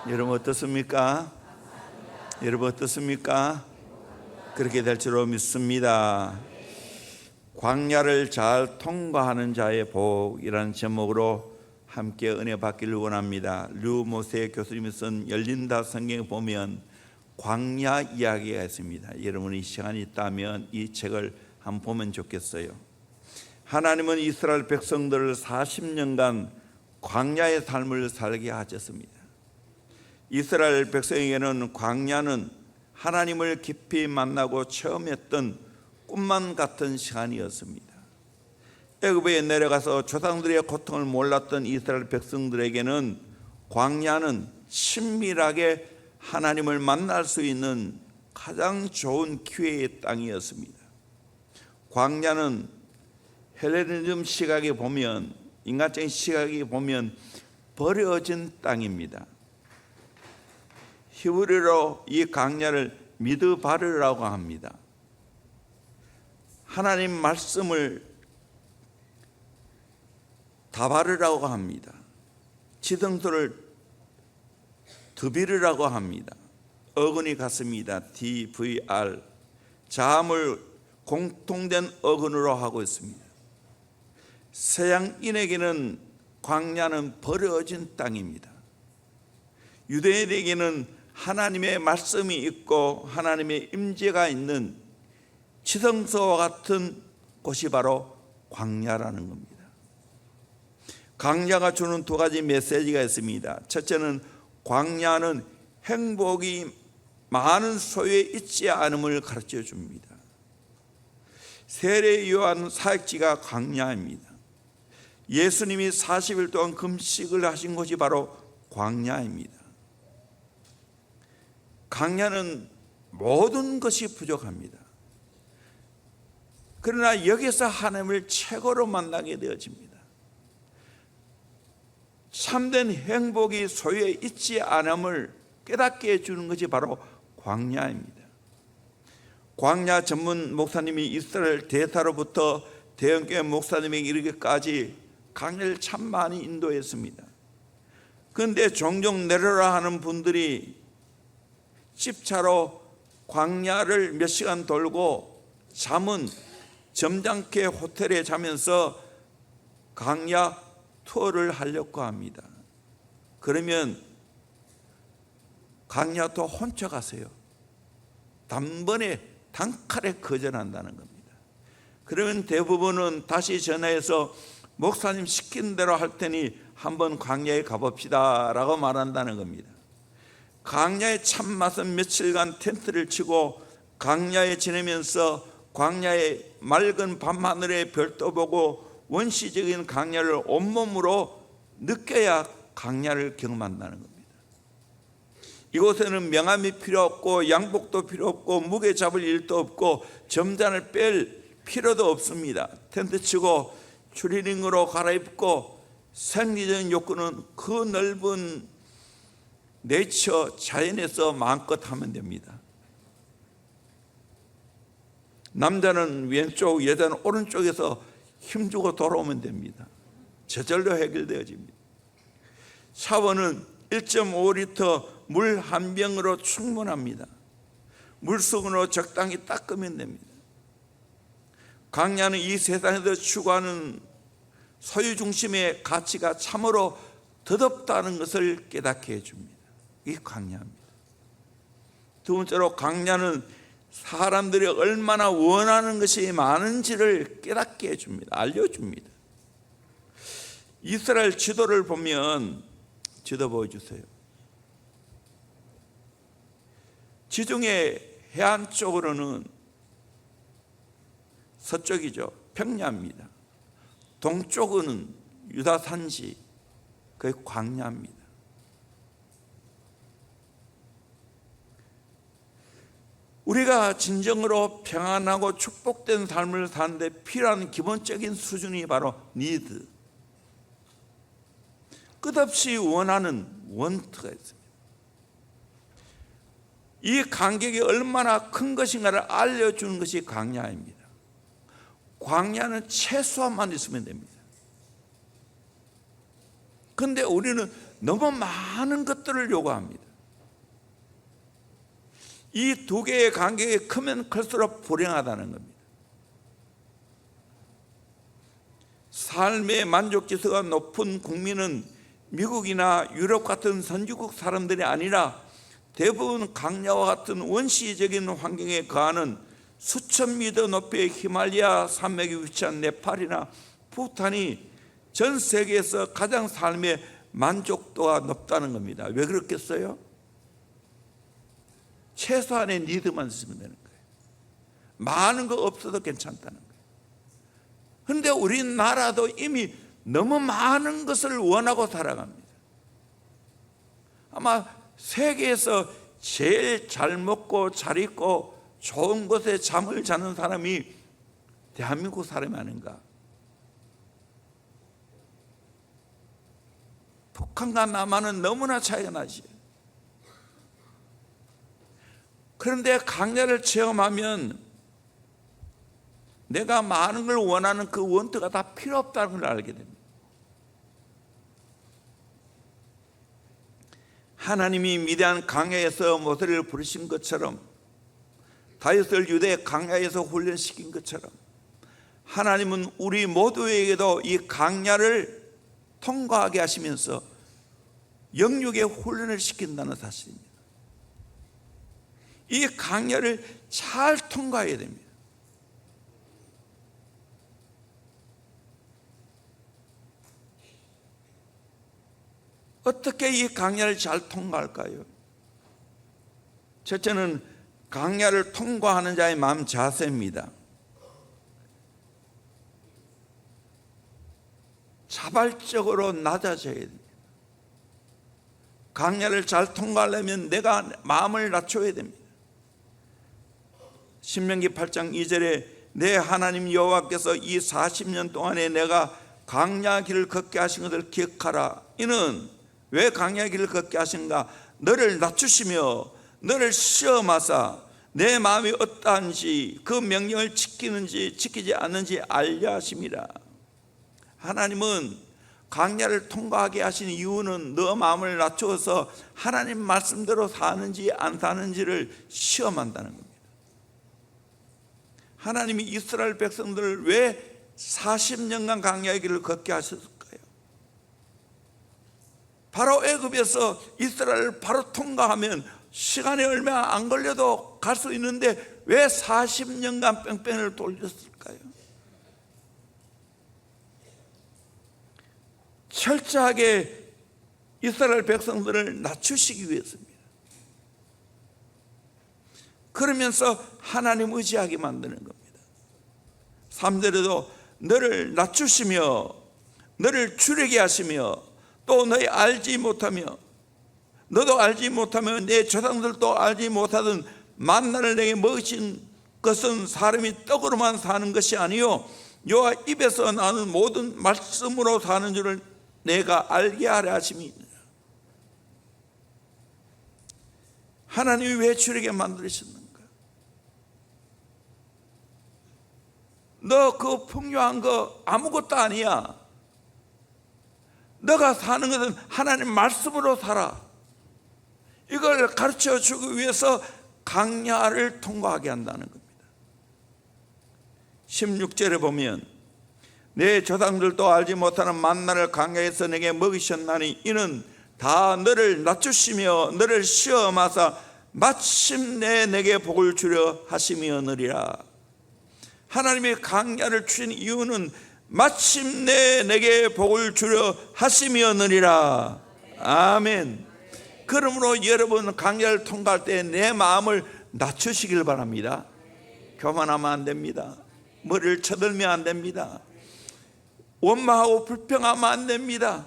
여러분 어떻습니까? 여러분 어떻습니까? 그렇게 될 줄로 믿습니다. 광야를 잘 통과하는 자의 복이라는 제목으로 함께 은혜 받기를 원합니다. 류모세 교수님이 쓴 열린다 성경에 보면 광야 이야기가 있습니다. 여러분이 시간이 있다면 이 책을 한번 보면 좋겠어요. 하나님은 이스라엘 백성들을 40년간 광야의 삶을 살게 하셨습니다. 이스라엘 백성에게는 광야는 하나님을 깊이 만나고 체험했던 꿈만 같은 시간이었습니다. 애굽에 내려가서 조상들의 고통을 몰랐던 이스라엘 백성들에게는 광야는 친밀하게 하나님을 만날 수 있는 가장 좋은 기회의 땅이었습니다. 광야는 헬레니즘 시각에 보면, 인간적인 시각에 보면 버려진 땅입니다. 히브리어로 이 광야를 미드바르라고 합니다. 하나님 말씀을 다바르라고 합니다. 지성소를 드비르라고 합니다. 어근이 같습니다. DVR. 자음을 공통된 어근으로 하고 있습니다. 서양인에게는 광야는 버려진 땅입니다. 유대인에게는 하나님의 말씀이 있고 하나님의 임재가 있는 지성소와 같은 곳이 바로 광야라는 겁니다. 광야가 주는 두 가지 메시지가 있습니다. 첫째는 광야는 행복이 많은 소유에 있지 않음을 가르쳐 줍니다. 세례 요한 사역지가 광야입니다. 예수님이 40일 동안 금식을 하신 곳이 바로 광야입니다. 광야는 모든 것이 부족합니다. 그러나 여기서 하나님을 최고로 만나게 되어집니다. 참된 행복이 소유에 있지 않음을 깨닫게 해주는 것이 바로 광야입니다. 광야 전문 목사님이 이스라엘 대사로부터 대형교회 목사님에게 이르기까지 광야를 참 많이 인도했습니다. 그런데 종종 내려라 하는 분들이 집차로 광야를 몇 시간 돌고 잠은 점잖게 호텔에 자면서 광야 투어를 하려고 합니다. 그러면 광야 투어 혼자 가세요. 단번에 단칼에 거절한다는 겁니다. 그러면 대부분은 다시 전화해서 목사님 시킨 대로 할 테니 한번 광야에 가봅시다 라고 말한다는 겁니다. 광야의 참맛은 며칠간 텐트를 치고 광야에 지내면서 광야의 맑은 밤하늘의 별도 보고 원시적인 광야를 온몸으로 느껴야 광야를 경험한다는 겁니다. 이곳에는 명함이 필요 없고 양복도 필요 없고 무게 잡을 일도 없고 점잔을 뺄 필요도 없습니다. 텐트 치고 추리닝으로 갈아입고 생리적인 욕구는 그 넓은 네이처 자연에서 마음껏 하면 됩니다. 남자는 왼쪽, 여자는 오른쪽에서 힘주고 돌아오면 됩니다. 저절로 해결되어집니다. 샤워는 1.5리터 물 한 병으로 충분합니다. 물수건으로 적당히 닦으면 됩니다. 광야는 이 세상에서 추구하는 소유 중심의 가치가 참으로 더덥다는 것을 깨닫게 해줍니다. 이 광야입니다. 두 번째로 광야는 사람들이 얼마나 원하는 것이 많은지를 깨닫게 해줍니다. 알려줍니다. 이스라엘 지도를 보면, 지도 보여주세요. 지중해 해안 쪽으로는 서쪽이죠. 평야입니다. 동쪽은 유다 산지, 그게 광야입니다. 우리가 진정으로 평안하고 축복된 삶을 사는데 필요한 기본적인 수준이 바로 니드, 끝없이 원하는 원트가 있습니다. 이 간격이 얼마나 큰 것인가를 알려주는 것이 광야입니다. 광야는 최소한만 있으면 됩니다. 그런데 우리는 너무 많은 것들을 요구합니다. 이 두 개의 간격이 크면 클수록 불행하다는 겁니다. 삶의 만족지수가 높은 국민은 미국이나 유럽 같은 선진국 사람들이 아니라 대부분 강야와 같은 원시적인 환경에 거하는 수천 미터 높이의 히말라야 산맥에 위치한 네팔이나 부탄이 전 세계에서 가장 삶의 만족도가 높다는 겁니다. 왜 그렇겠어요? 최소한의 니드만 있으면 되는 거예요. 많은 거 없어도 괜찮다는 거예요. 그런데 우리나라도 이미 너무 많은 것을 원하고 살아갑니다. 아마 세계에서 제일 잘 먹고 잘 입고 좋은 곳에 잠을 자는 사람이 대한민국 사람이 아닌가. 북한과 남한은 너무나 차이가 나지. 그런데 강야를 체험하면 내가 많은 걸 원하는 그 원투가 다 필요 없다는 걸 알게 됩니다. 하나님이 미대한 강야에서 모세를 부르신 것처럼, 다윗을 유대 강야에서 훈련시킨 것처럼, 하나님은 우리 모두에게도 이 강야를 통과하게 하시면서 영육의 훈련을 시킨다는 사실입니다. 이 강야를 잘 통과해야 됩니다. 어떻게 이 강야를 잘 통과할까요? 첫째는 강야를 통과하는 자의 마음 자세입니다. 자발적으로 낮아져야 됩니다. 강야를 잘 통과하려면 내가 마음을 낮춰야 됩니다. 신명기 8장 2절에 내 하나님 여호와께서 이 40년 동안에 내가 강야 길을 걷게 하신 것을 기억하라. 이는 왜 강야 길을 걷게 하신가? 너를 낮추시며 너를 시험하사 내 마음이 어떠한지 그 명령을 지키는지 지키지 않는지 알려 하심이라. 하나님은 강야를 통과하게 하신 이유는 너 마음을 낮추어서 하나님 말씀대로 사는지 안 사는지를 시험한다는 겁니다. 하나님이 이스라엘 백성들을 왜 40년간 강야의 길을 걷게 하셨을까요? 바로 애굽에서 이스라엘을 바로 통과하면 시간이 얼마 안 걸려도 갈 수 있는데 왜 40년간 뺑뺑이를 돌렸을까요? 철저하게 이스라엘 백성들을 낮추시기 위해서입니다. 그러면서 하나님 의지하게 만드는 겁니다. 3절에도 너를 낮추시며 너를 줄이게 하시며 또 너희 알지 못하며 너도 알지 못하며 내 조상들도 알지 못하던 만나를 내게 먹이신 것은 사람이 떡으로만 사는 것이 아니요 여호와 입에서 나는 모든 말씀으로 사는 줄을 내가 알게 하려 하심이니라. 하나님이 왜 줄이게 만드셨는가? 너 그 풍요한 거 아무것도 아니야. 너가 사는 것은 하나님 말씀으로 살아. 이걸 가르쳐 주기 위해서 강야를 통과하게 한다는 겁니다. 16절에 보면 내 조상들도 알지 못하는 만나를 강야에서 내게 먹이셨나니 이는 다 너를 낮추시며 너를 시험하사 마침내 내게 복을 주려 하심이었느니라. 하나님이 강야를 주신 이유는 마침내 내게 복을 주려 하심이었느니라. 아멘. 그러므로 여러분 강야를 통과할 때 내 마음을 낮추시길 바랍니다. 교만하면 안 됩니다. 머리를 쳐들면 안 됩니다. 원망하고 불평하면 안 됩니다.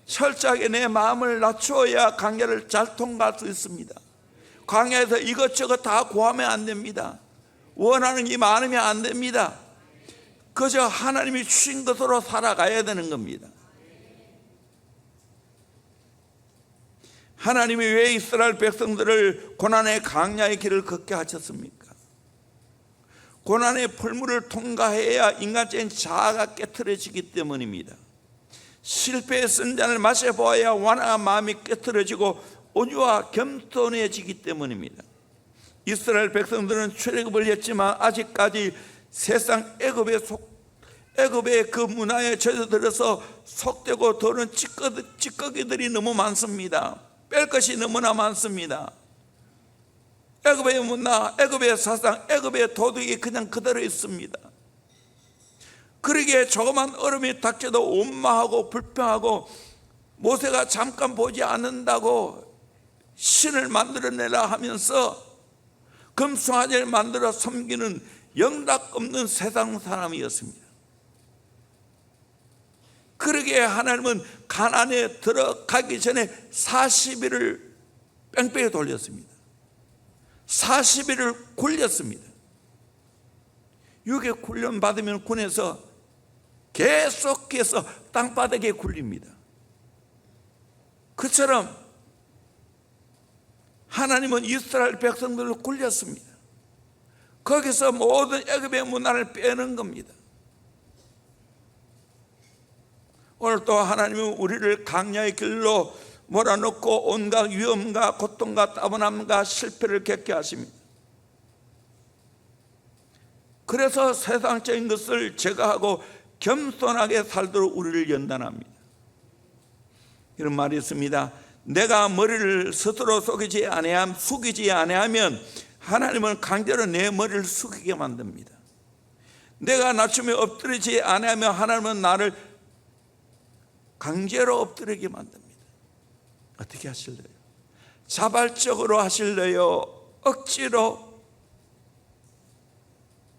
철저하게 내 마음을 낮추어야 강야를 잘 통과할 수 있습니다. 강야에서 이것저것 다 구하면 안 됩니다. 원하는 게 많으면 안 됩니다. 그저 하나님이 주신 것으로 살아가야 되는 겁니다. 하나님이 왜 이스라엘 백성들을 고난의 강야의 길을 걷게 하셨습니까? 고난의 풀물을 통과해야 인간적인 자아가 깨트려지기 때문입니다. 실패의 쓴 잔을 마셔보아야 완화한 마음이 깨트러지고 온유와 겸손해지기 때문입니다. 이스라엘 백성들은 출애굽을 했지만 아직까지 세상 애굽의 그 문화에 젖어들어서 속되고 도는 찌꺼기들이 너무 많습니다. 뺄 것이 너무나 많습니다. 애굽의 문화, 애굽의 사상, 애굽의 도덕이 그냥 그대로 있습니다. 그러기에 조그만 얼음이 닥쳐도 원망하고 불평하고, 모세가 잠깐 보지 않는다고 신을 만들어내라 하면서 금송아지를 만들어 섬기는 영락 없는 세상 사람이었습니다. 그러기에 하나님은 가나안에 들어가기 전에 40일을 뺑뺑이 돌렸습니다. 40일을 굴렸습니다. 6개 훈련 받으면 군에서 계속해서 땅바닥에 굴립니다. 그처럼 하나님은 이스라엘 백성들을 굴렸습니다. 거기서 모든 애굽의 문화를 빼는 겁니다. 오늘 또 하나님은 우리를 강야의 길로 몰아넣고 온갖 위험과 고통과 따분함과 실패를 겪게 하십니다. 그래서 세상적인 것을 제거하고 겸손하게 살도록 우리를 연단합니다. 이런 말이 있습니다. 내가 머리를 스스로 숙이지 아니하면 하나님은 강제로 내 머리를 숙이게 만듭니다. 내가 낮춤에 엎드리지 아니하면 하나님은 나를 강제로 엎드리게 만듭니다. 어떻게 하실래요? 자발적으로 하실래요? 억지로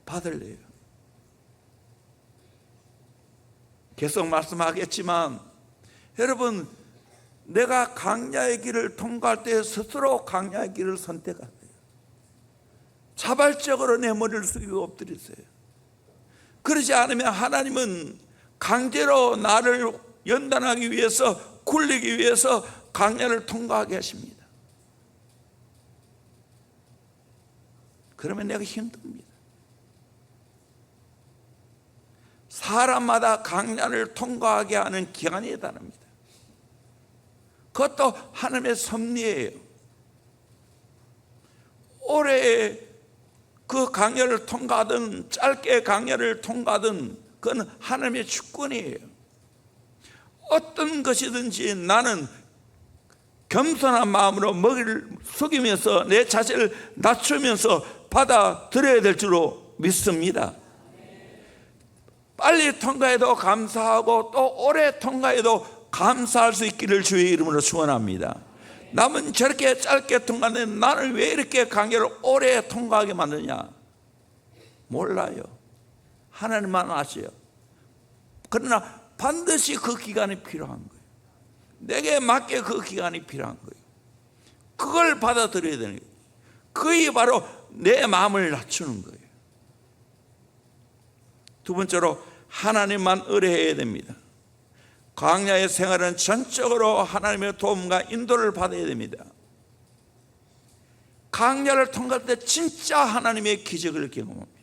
받을래요? 계속 말씀하겠지만 여러분, 내가 강야의 길을 통과할 때 스스로 강야의 길을 선택하세요. 자발적으로 내 머리를 숙이고 엎드리세요. 그러지 않으면 하나님은 강제로 나를 연단하기 위해서, 굴리기 위해서 강야를 통과하게 하십니다. 그러면 내가 힘듭니다. 사람마다 강야를 통과하게 하는 기간이 다릅니다. 그것도 하나님의 섭리예요. 오래 그 강야를 통과하든 짧게 강야를 통과하든 그건 하나님의 주권이에요. 어떤 것이든지 나는 겸손한 마음으로 머리를 숙이면서 내 자신을 낮추면서 받아들여야 될 줄로 믿습니다. 빨리 통과해도 감사하고 또 오래 통과해도 감사할 수 있기를 주의 이름으로 축원합니다. 남은 저렇게 짧게 통과하는데 나는 왜 이렇게 강야를 오래 통과하게 만드냐? 몰라요. 하나님만 아셔요. 그러나 반드시 그 기간이 필요한 거예요. 내게 맞게 그 기간이 필요한 거예요. 그걸 받아들여야 되는 거예요. 그게 바로 내 마음을 낮추는 거예요. 두 번째로 하나님만 의뢰해야 됩니다. 광야의 생활은 전적으로 하나님의 도움과 인도를 받아야 됩니다. 광야를 통과할 때 진짜 하나님의 기적을 경험합니다.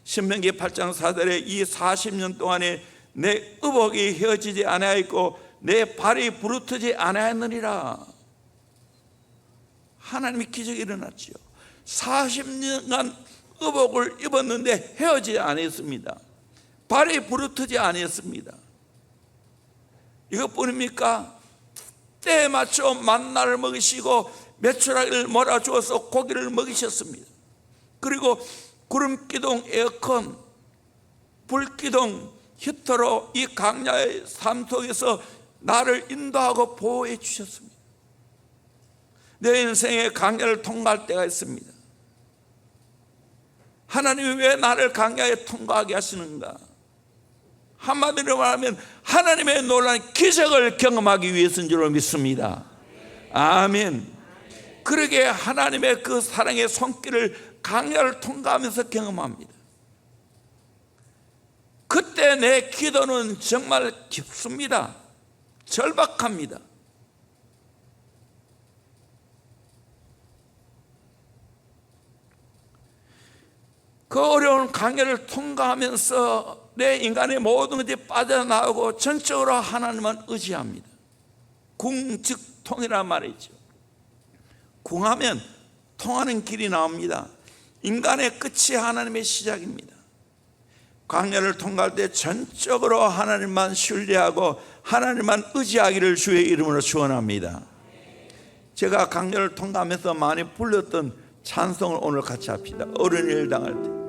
신명기 8장 4절에 이 40년 동안에 내 의복이 헤어지지 아니하였고 내 발이 부르트지 아니하였느니라. 하나님의 기적이 일어났지요. 40년간 의복을 입었는데 헤어지지 아니했습니다. 발이 부르트지 아니했습니다. 이것뿐입니까? 때에 맞춰 만나를 먹이시고 메추라기를 몰아주어서 고기를 먹이셨습니다. 그리고 구름기둥, 에어컨, 불기둥, 히터로 이 강야의 삶 속에서 나를 인도하고 보호해 주셨습니다. 내 인생에 강야를 통과할 때가 있습니다. 하나님이 왜 나를 강야에 통과하게 하시는가? 한마디로 말하면 하나님의 놀라운 기적을 경험하기 위해서인 줄 믿습니다. 아멘. 그러게 하나님의 그 사랑의 손길을 강야를 통과하면서 경험합니다. 그때 내 기도는 정말 깊습니다. 절박합니다. 그 어려운 강야를 통과하면서 내 인간의 모든 것이 빠져나오고 전적으로 하나님만 의지합니다. 궁즉통이란 말이죠. 궁하면 통하는 길이 나옵니다. 인간의 끝이 하나님의 시작입니다. 광야를 통과할 때 전적으로 하나님만 신뢰하고 하나님만 의지하기를 주의 이름으로 축원합니다. 제가 광야를 통과하면서 많이 불렀던 찬송을 오늘 같이 합시다. 어른일 당할 때.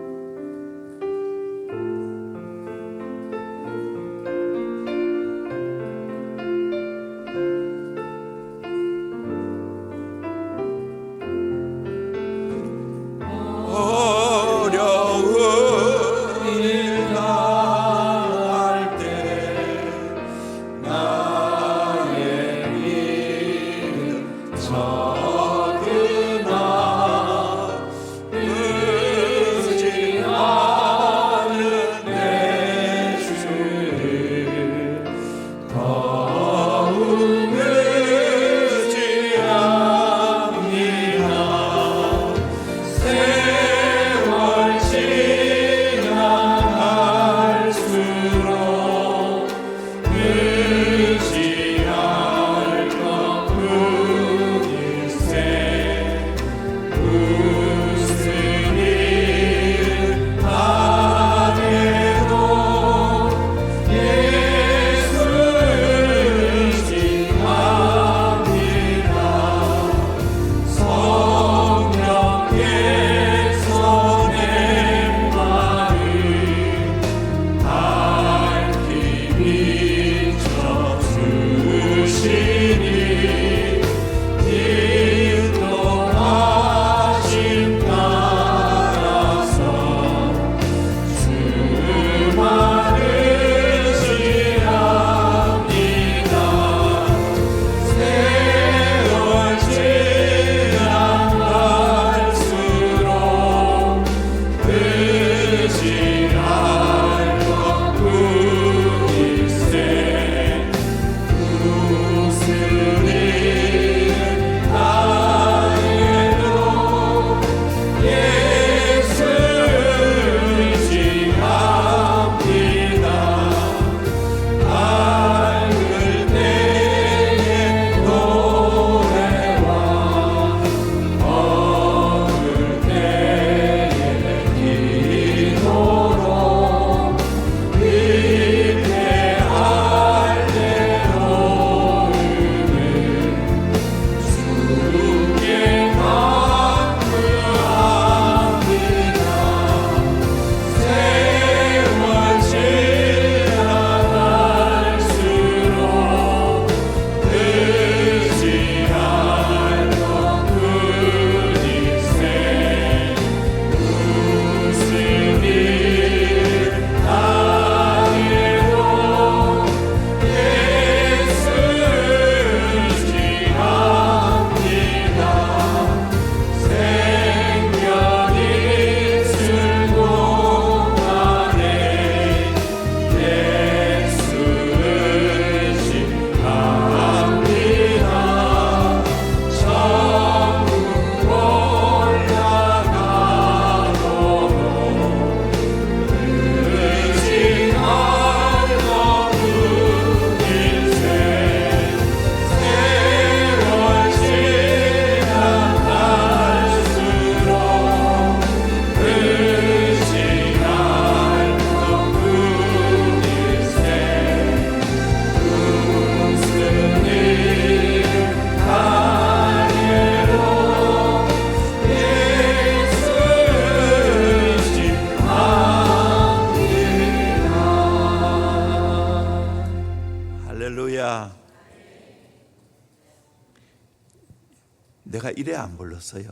내가 이래 안 불렀어요.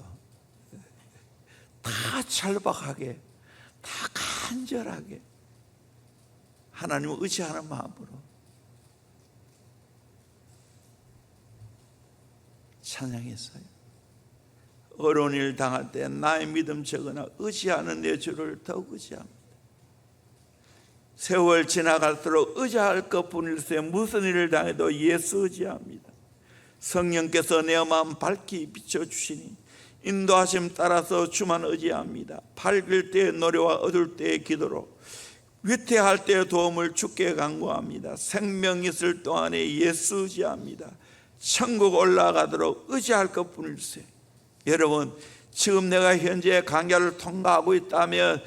다 절박하게, 다 간절하게 하나님을 의지하는 마음으로 찬양했어요. 어려운 일 당할 때 나의 믿음 적으나 의지하는 내 주를 더욱 의지합니다. 세월 지나갈수록 의지할 것뿐일세 무슨 일을 당해도 예수 의지합니다. 성령께서 내 마음 밝히 비춰주시니 인도하심 따라서 주만 의지합니다. 밝을 때의 노래와 어두울 때의 기도로 위태할 때의 도움을 주께 간구합니다. 생명 있을 동안에 예수 의지합니다. 천국 올라가도록 의지할 것뿐일세. 여러분, 지금 내가 현재 강야를 통과하고 있다면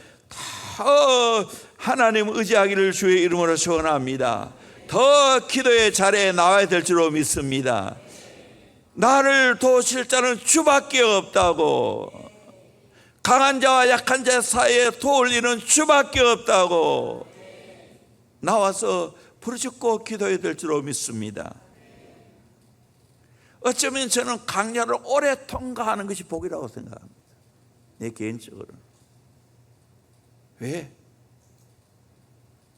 더 하나님 의지하기를 주의 이름으로 축원합니다. 더 기도의 자리에 나와야 될 줄로 믿습니다. 나를 도우실 자는 주밖에 없다고, 강한 자와 약한 자 사이에 도울 이는 주밖에 없다고 나와서 부르짖고 기도해야 될 줄로 믿습니다. 어쩌면 저는 강야를 오래 통과하는 것이 복이라고 생각합니다. 내 개인적으로는. 왜?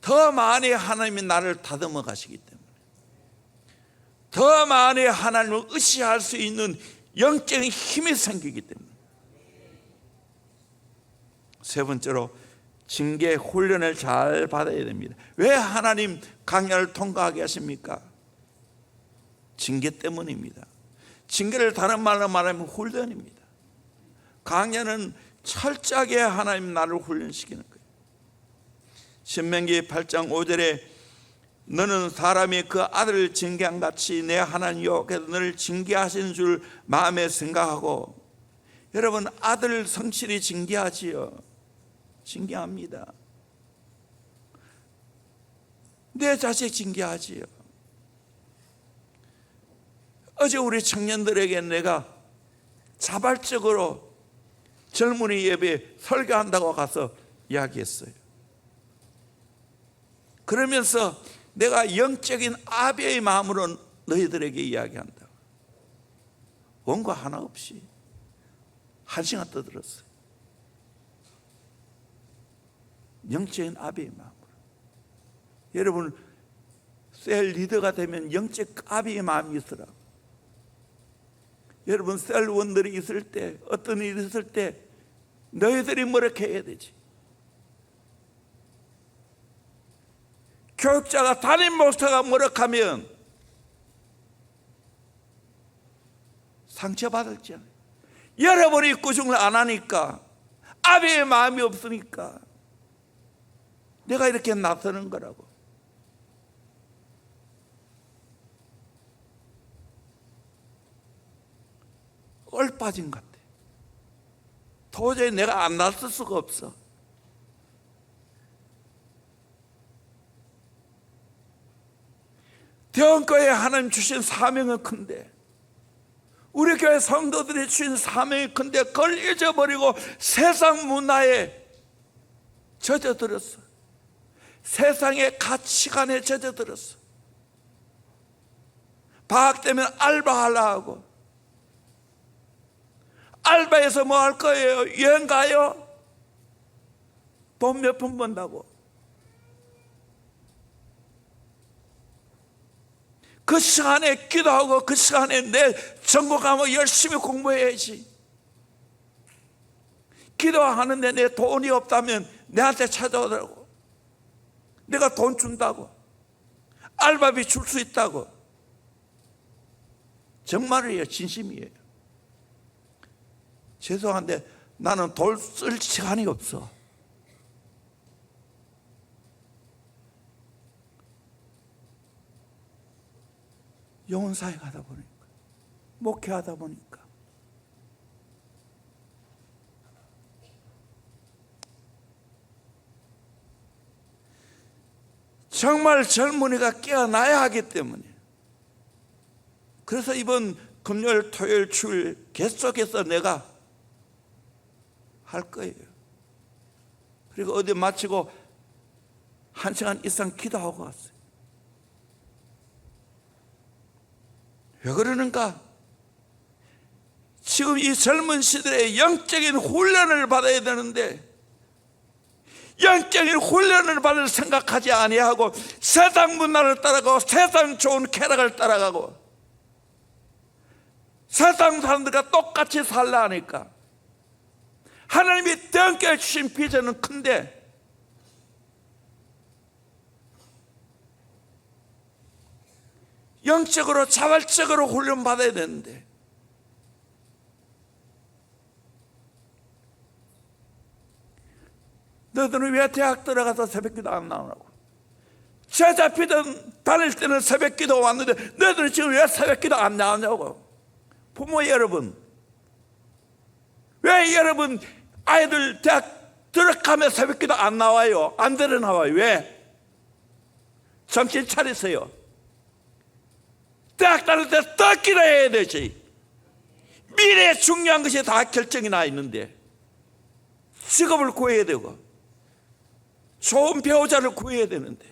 더 많이 하나님이 나를 다듬어 가시기 때문에, 더 많이 하나님을 의지할 수 있는 영적인 힘이 생기기 때문에. 세 번째로, 징계 훈련을 잘 받아야 됩니다. 왜 하나님 강야를 통과하게 하십니까? 징계 때문입니다. 징계를 다른 말로 말하면 훈련입니다. 강야는 철저하게 하나님 나를 훈련시키는 거예요. 신명기 8장 5절에 너는 사람이 그 아들을 징계한 같이 내 하나님 여호와께서 너를 징계하시는 줄 마음에 생각하고. 여러분, 아들 성실히 징계하지요. 징계합니다. 내 자식 징계하지요. 어제 우리 청년들에게 내가 자발적으로 젊은이 예배 설교한다고 가서 이야기했어요. 그러면서 내가 영적인 아비의 마음으로 너희들에게 이야기한다. 원고 하나 없이 1시간 떠들었어요. 영적인 아비의 마음으로. 여러분, 셀 리더가 되면 영적 아비의 마음이 있으라. 여러분, 셀원들이 있을 때, 어떤 일이 있을 때 너희들이 뭐렇게 해야 되지? 교육자가, 담임 목사가 뭐렇게하면 상처받을지 않아요. 여러분이 꾸중을 안 하니까, 아비의 마음이 없으니까 내가 이렇게 나서는 거라고. 얼빠진 것 같아. 도저히 내가 안 나설 수가 없어. 대원교회 하나님 주신 사명은 큰데, 우리 교회 성도들이 주신 사명이 큰데 그걸 잊어버리고 세상 문화에 젖어들었어. 세상의 가치관에 젖어들었어. 방학 되면 알바하려고 하고, 알바해서 뭐 할 거예요? 여행 가요? 돈 몇 푼 번다고. 그 시간에 기도하고 그 시간에 내 전공하고 열심히 공부해야지. 기도하는데 내 돈이 없다면 내한테 찾아오더라고. 내가 돈 준다고, 알바비 줄 수 있다고. 정말이에요. 진심이에요. 죄송한데 나는 돈 쓸 시간이 없어. 영혼사역 하다 보니까, 목회하다 보니까. 정말 젊은이가 깨어나야 하기 때문에. 그래서 이번 금요일, 토요일, 주일 계속해서 내가 할 거예요. 그리고 어디 마치고 1시간 이상 기도하고 왔어요. 왜 그러는가? 지금 이 젊은 시대에 영적인 훈련을 받아야 되는데, 영적인 훈련을 받을 생각하지 아니하고 세상 문화를 따라가고 세상 좋은 쾌락을 따라가고 세상 사람들과 똑같이 살라 하니까, 하나님이 떼어겨 주신 비전은 큰데 영적으로 자발적으로 훈련받아야 되는데, 너희들은 왜 대학 들어가서 새벽기도 안 나오냐고. 제자피든 다닐 때는 새벽기도 왔는데 너희들은 지금 왜 새벽기도 안 나오냐고. 부모 여러분, 왜 여러분 아이들 대학 들어가면 새벽기도 안 나와요? 안 들어나와요? 왜? 정신 차리세요. 대학 다닐 때 더 기도해야 되지. 미래에 중요한 것이 다 결정이 나 있는데 직업을 구해야 되고 좋은 배우자를 구해야 되는데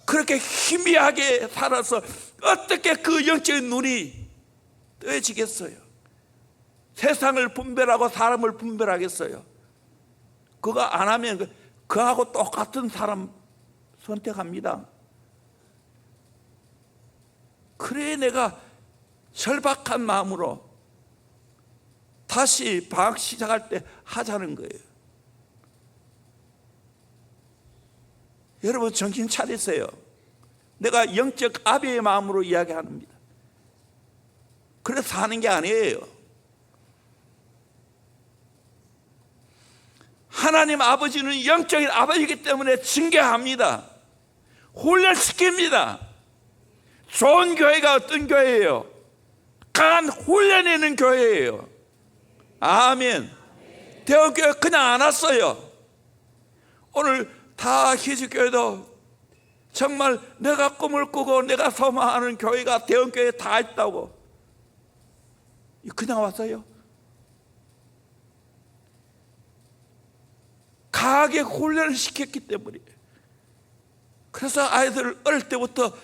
그렇게 희미하게 살아서 어떻게 그 영적인 눈이 떠지겠어요? 세상을 분별하고 사람을 분별하겠어요? 그거 안 하면 그하고 똑같은 사람 선택합니다. 그래 내가 절박한 마음으로 다시 방학 시작할 때 하자는 거예요. 여러분 정신 차리세요. 내가 영적 아비의 마음으로 이야기합니다. 그래서 사는 게 아니에요. 하나님 아버지는 영적인 아버지이기 때문에 징계합니다. 훈련시킵니다. 좋은 교회가 어떤 교회예요? 강한 훈련이 있는 교회예요. 아멘. 대원교회 그냥 안 왔어요. 오늘 다 희주교회도 정말 내가 꿈을 꾸고 내가 소망하는 교회가 대원교회에 다 있다고 그냥 왔어요? 강하게 훈련을 시켰기 때문에. 그래서 아이들 어릴 때부터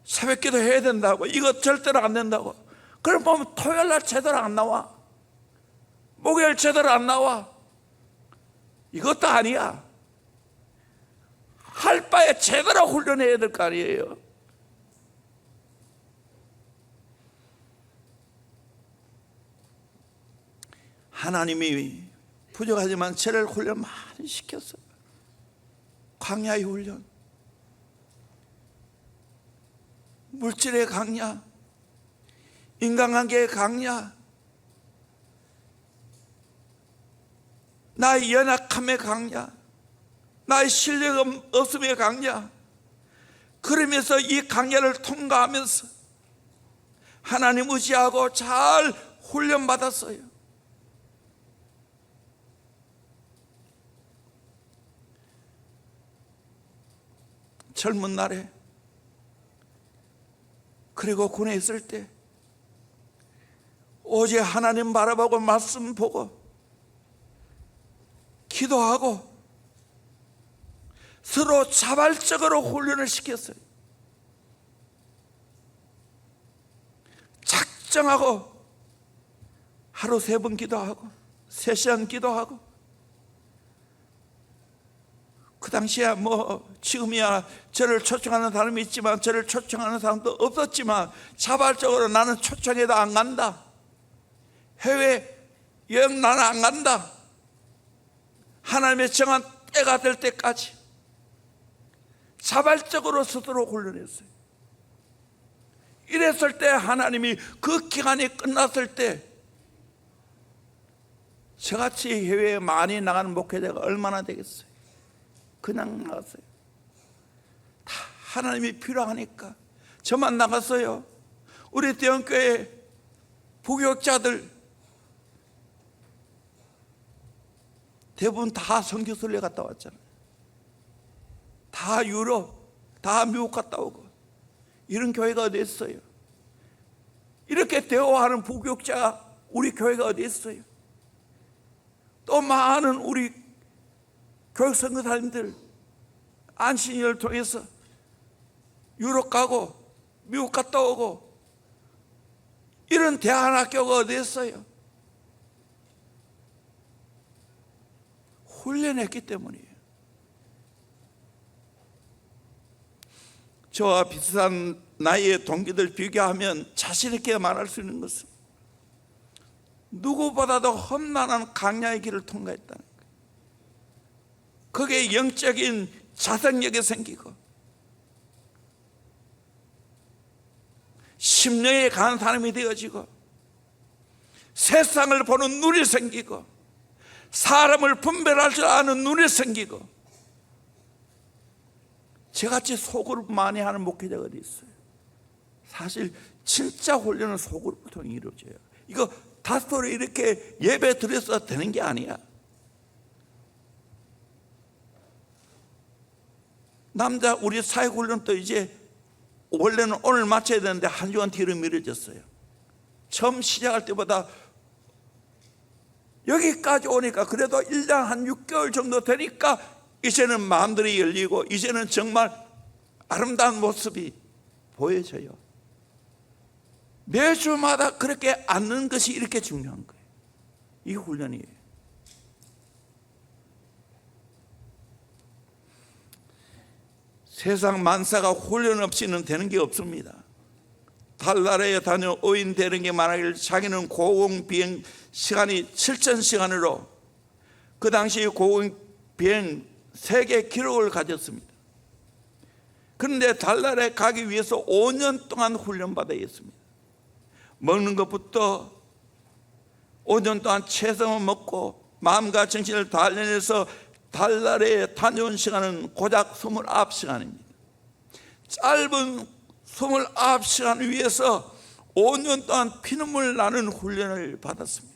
새벽기도 해야 된다고, 이거 절대로 안 된다고. 그럼 보면 토요일날 제대로 안 나와, 목요일 제대로 안 나와. 이것도 아니야. 할 바에 제대로 훈련해야 될 거 아니에요. 하나님이 부족하지만 저를 훈련 많이 시켰어요. 광야의 훈련, 물질의 강야, 인간관계의 강야, 나의 연약함의 강야, 나의 실력 없음의 강야. 그러면서 이 강야를 통과하면서 하나님 의지하고 잘 훈련받았어요. 젊은 날에, 그리고 군에 있을 때 오직 하나님 바라보고 말씀 보고 기도하고 서로 자발적으로 훈련을 시켰어요. 작정하고 하루 3번 기도하고 3시간 기도하고. 그 당시에 지금이야 저를 초청하는 사람이 있지만 저를 초청하는 사람도 없었지만 자발적으로 나는 초청해도 안 간다, 해외 여행 나는 안 간다, 하나님의 정한 때가 될 때까지 자발적으로 스스로 훈련했어요. 이랬을 때 하나님이 그 기간이 끝났을 때 저같이 해외에 많이 나가는 목회자가 얼마나 되겠어요? 그냥 나갔어요. 다 하나님이 필요하니까 저만 나갔어요. 우리 대원교회 부교육자들 대부분 다 선교순례 갔다 왔잖아요. 다 유럽, 다 미국 갔다 오고. 이런 교회가 어디 있어요? 이렇게 대화하는 부교육자 우리 교회가 어디 있어요? 또 많은 우리 교육 선교사님들 안신일을 통해서 유럽 가고 미국 갔다 오고 이런 대안학교가 어디 있어요? 훈련했기 때문이에요. 저와 비슷한 나이의 동기들 비교하면 자신 있게 말할 수 있는 것은 누구보다도 험난한 강야의 길을 통과했다는 거예요. 거기에 영적인 자생력이 생기고 심령에 강한 사람이 되어지고 세상을 보는 눈이 생기고 사람을 분별할 줄 아는 눈이 생기고, 저같이 속으로 많이 하는 목회자가 어디 있어요? 사실 진짜 훈련은 속으로 통해 이루어져요. 이거 다소리 이렇게 예배 드려서 되는 게 아니야. 남자 우리 사회훈련도 이제 원래는 오늘 마쳐야 되는데 한 주간 뒤로 미뤄졌어요. 처음 시작할 때보다 여기까지 오니까 그래도 1년 한 6개월 정도 되니까 이제는 마음들이 열리고 이제는 정말 아름다운 모습이 보여져요. 매주마다 그렇게 앉는 것이 이렇게 중요한 거예요. 이 훈련이에요. 세상 만사가 훈련 없이는 되는 게 없습니다. 달나라에 다녀 5인 되는 게 많아길 자기는 고공 비행 시간이 7,000시간으로 그 당시 고공 비행 세계 기록을 가졌습니다. 그런데 달나라에 가기 위해서 5년 동안 훈련받아야 했습니다. 먹는 것부터 5년 동안 채소만 먹고 마음과 정신을 단련해서 달나라에 다녀온 시간은 고작 29시간입니다. 짧은 29시간을 위해서 5년 동안 피눈물 나는 훈련을 받았습니다.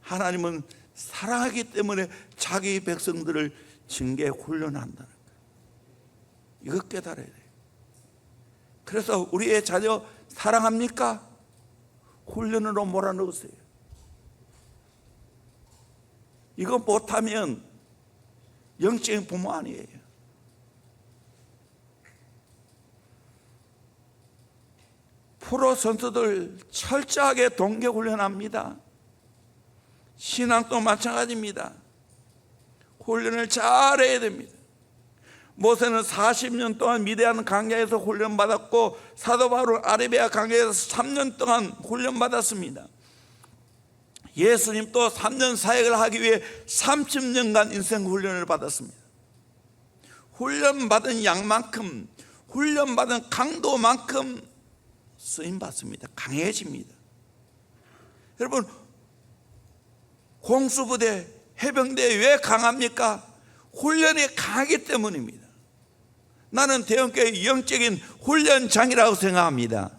하나님은 사랑하기 때문에 자기 백성들을 징계 훈련한다는 거예요. 이거 깨달아야 돼요. 그래서 우리의 자녀 사랑합니까? 훈련으로 몰아넣으세요. 이거 못하면 영적인 부모 아니에요. 프로 선수들 철저하게 동계 훈련합니다. 신앙도 마찬가지입니다. 훈련을 잘해야 됩니다. 모세는 40년 동안 미디안 강야에서 훈련받았고 사도 바울은 아라비아 강야에서 3년 동안 훈련받았습니다. 예수님도 3년 사역을 하기 위해 30년간 인생 훈련을 받았습니다. 훈련받은 양만큼, 훈련받은 강도만큼 쓰임받습니다. 강해집니다. 여러분, 공수부대, 해병대 왜 강합니까? 훈련이 강하기 때문입니다. 나는 대형교회 영적인 훈련장이라고 생각합니다.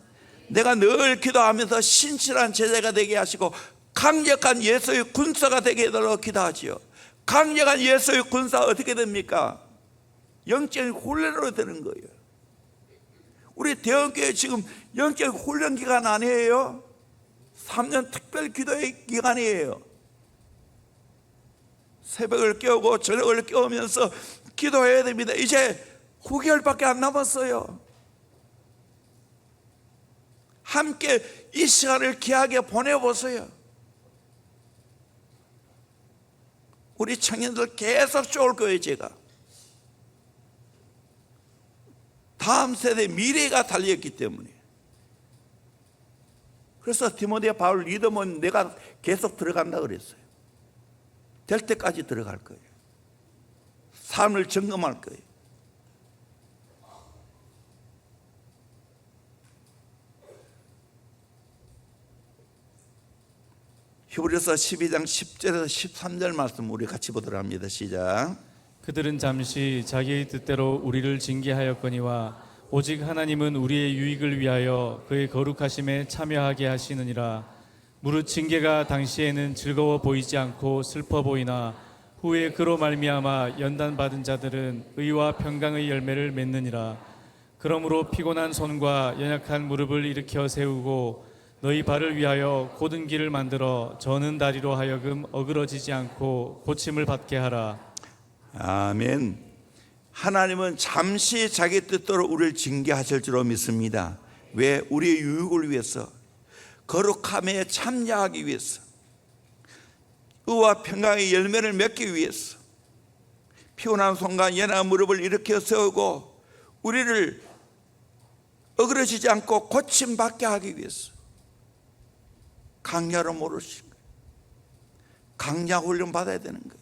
내가 늘 기도하면서 신실한 제자가 되게 하시고 강력한 예수의 군사가 되게 해달라고 기도하지요. 강력한 예수의 군사 어떻게 됩니까? 영적인 훈련으로 되는 거예요. 우리 대형교회 지금 영적 훈련 기간 아니에요? 3년 특별 기도의 기간이에요. 새벽을 깨우고 저녁을 깨우면서 기도해야 됩니다. 이제 9개월밖에 안 남았어요. 함께 이 시간을 귀하게 보내보세요. 우리 청년들 계속 좋을 거예요. 제가 다음 세대 미래가 달려있기 때문에. 그래서 디모데 바울 리더면 내가 계속 들어간다 그랬어요. 될 때까지 들어갈 거예요. 삶을 점검할 거예요. 히브리서 12장 10절에서 13절 말씀 우리 같이 보도록 합니다. 시작. 그들은 잠시 자기의 뜻대로 우리를 징계하였거니와 오직 하나님은 우리의 유익을 위하여 그의 거룩하심에 참여하게 하시느니라. 무릇 징계가 당시에는 즐거워 보이지 않고 슬퍼 보이나 후에 그로 말미암아 연단받은 자들은 의와 평강의 열매를 맺느니라. 그러므로 피곤한 손과 연약한 무릎을 일으켜 세우고 너희 발을 위하여 곧은 길을 만들어 저는 다리로 하여금 어그러지지 않고 고침을 받게 하라. 아멘. 하나님은 잠시 자기 뜻대로 우리를 징계하실 줄로 믿습니다. 왜? 우리의 유익을 위해서, 거룩함에 참여하기 위해서, 의와 평강의 열매를 맺기 위해서, 피곤한 손과 연약한 무릎을 일으켜 세우고 우리를 어그러지지 않고 고침받게 하기 위해서 강야로 모르신 거예요. 강야 훈련 받아야 되는 거예요.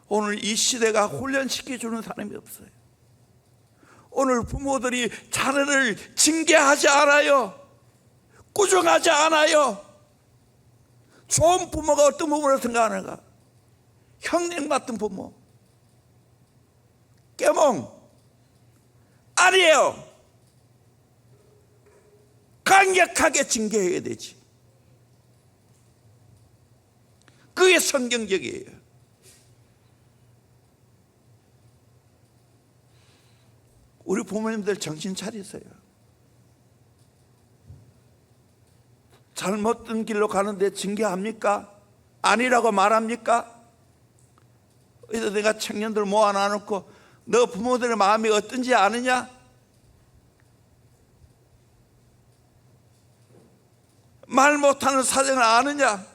오늘 이 시대가 훈련시켜주는 사람이 없어요. 오늘 부모들이 자녀를 징계하지 않아요. 부정하지 않아요. 좋은 부모가 어떤 부모로 생각하는가? 형님 같은 부모. 깨몽 아니에요. 강력하게 징계해야 되지. 그게 성경적이에요. 우리 부모님들 정신 차리세요. 잘못된 길로 가는데 징계합니까? 아니라고 말합니까? 그래서 내가 청년들 모아놔놓고 너 부모들의 마음이 어떤지 아느냐? 말 못하는 사정을 아느냐?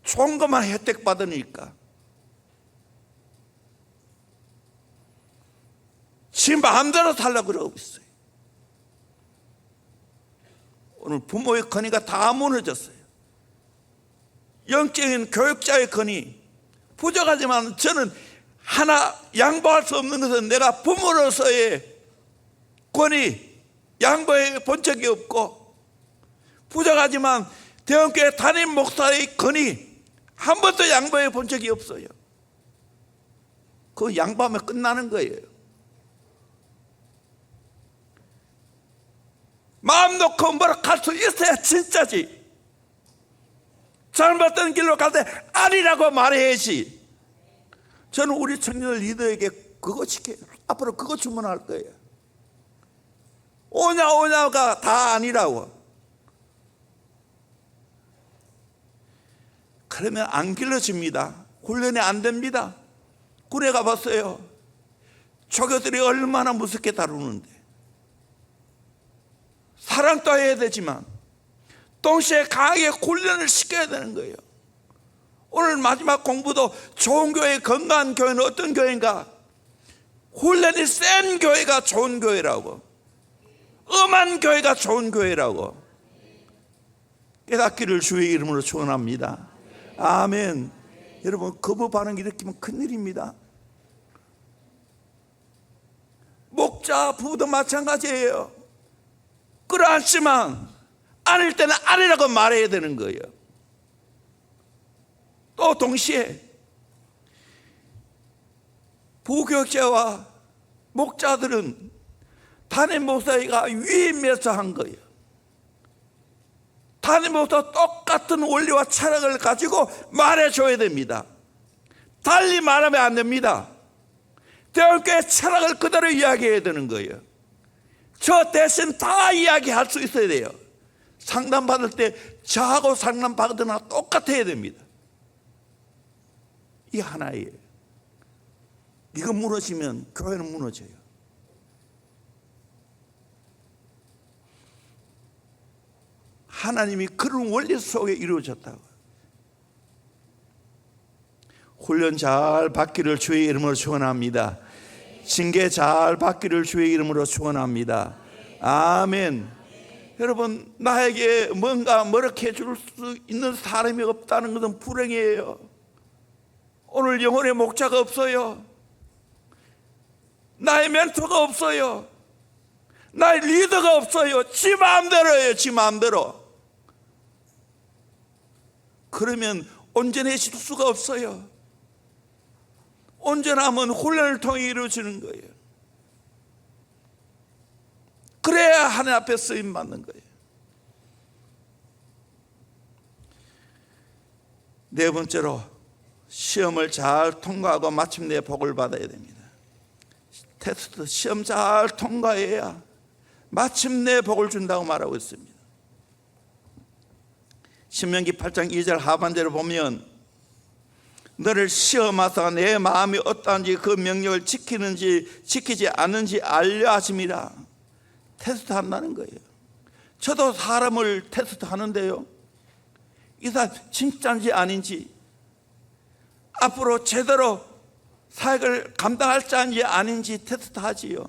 좋은 것만 혜택 받으니까 지 마음대로 살려고 그러고 있어요. 오늘 부모의 권위가 다 무너졌어요. 영적인 교육자의 권위 부족하지만 저는 하나 양보할 수 없는 것은 내가 부모로서의 권위 양보해 본 적이 없고, 부족하지만 대형교회 담임 목사의 권위 한 번도 양보해 본 적이 없어요. 그 양보하면 끝나는 거예요. 마음 놓고 뭐라 갈 수 있어야 진짜지. 잘못된 길로 갈 때 아니라고 말해야지. 저는 우리 청년 리더에게 그거 지켜요. 앞으로 그거 주문할 거예요. 오냐가 다 아니라고. 그러면 안 길러집니다. 훈련이 안 됩니다. 군에 가봤어요. 조교들이 얼마나 무섭게 다루는데. 사랑도 해야 되지만 동시에 강하게 훈련을 시켜야 되는 거예요. 오늘 마지막 공부도 좋은 교회, 건강한 교회는 어떤 교회인가? 훈련이 센 교회가 좋은 교회라고, 엄한 교회가 좋은 교회라고 깨닫기를 주의 이름으로 축원합니다. 아멘. 여러분, 거부 반응 일으키면 큰일입니다. 목자 부부도 마찬가지예요. 끌어안지만 아닐 때는 아니라고 말해야 되는 거예요. 또 동시에 부교육자와 목자들은 담임 목사가 위임해서 한 거예요. 담임 목사 똑같은 원리와 철학을 가지고 말해줘야 됩니다. 달리 말하면 안 됩니다. 대형교회 철학을 그대로 이야기해야 되는 거예요. 저 대신 다 이야기할 수 있어야 돼요. 상담받을 때 저하고 상담받은 나 똑같아야 됩니다. 이 하나예요. 이거 무너지면 교회는 무너져요. 하나님이 그런 원리 속에 이루어졌다고. 훈련 잘 받기를 주의 이름으로 축원합니다. 징계 잘 받기를 주의 이름으로 축원합니다. 아멘. 여러분, 나에게 뭔가 뭐렇게 해줄 수 있는 사람이 없다는 것은 불행이에요. 오늘 영혼의 목자가 없어요. 나의 멘토가 없어요. 나의 리더가 없어요. 지 마음대로예요. 지 마음대로. 그러면 온전해질 수가 없어요. 온전함은 훈련을 통해 이루어지는 거예요. 그래야 하나님 앞에 쓰임 받는 거예요. 네 번째로, 시험을 잘 통과하고 마침내 복을 받아야 됩니다. 테스트 시험 잘 통과해야 마침내 복을 준다고 말하고 있습니다. 신명기 8장 2절 하반절을 보면 너를 시험하사 내 마음이 어떠한지 그 명령을 지키는지 지키지 않는지 알려 하심이라. 테스트 한다는 거예요. 저도 사람을 테스트 하는데요, 이 사람 진짜인지 아닌지, 앞으로 제대로 사역을 감당할 자인지 아닌지 테스트 하지요.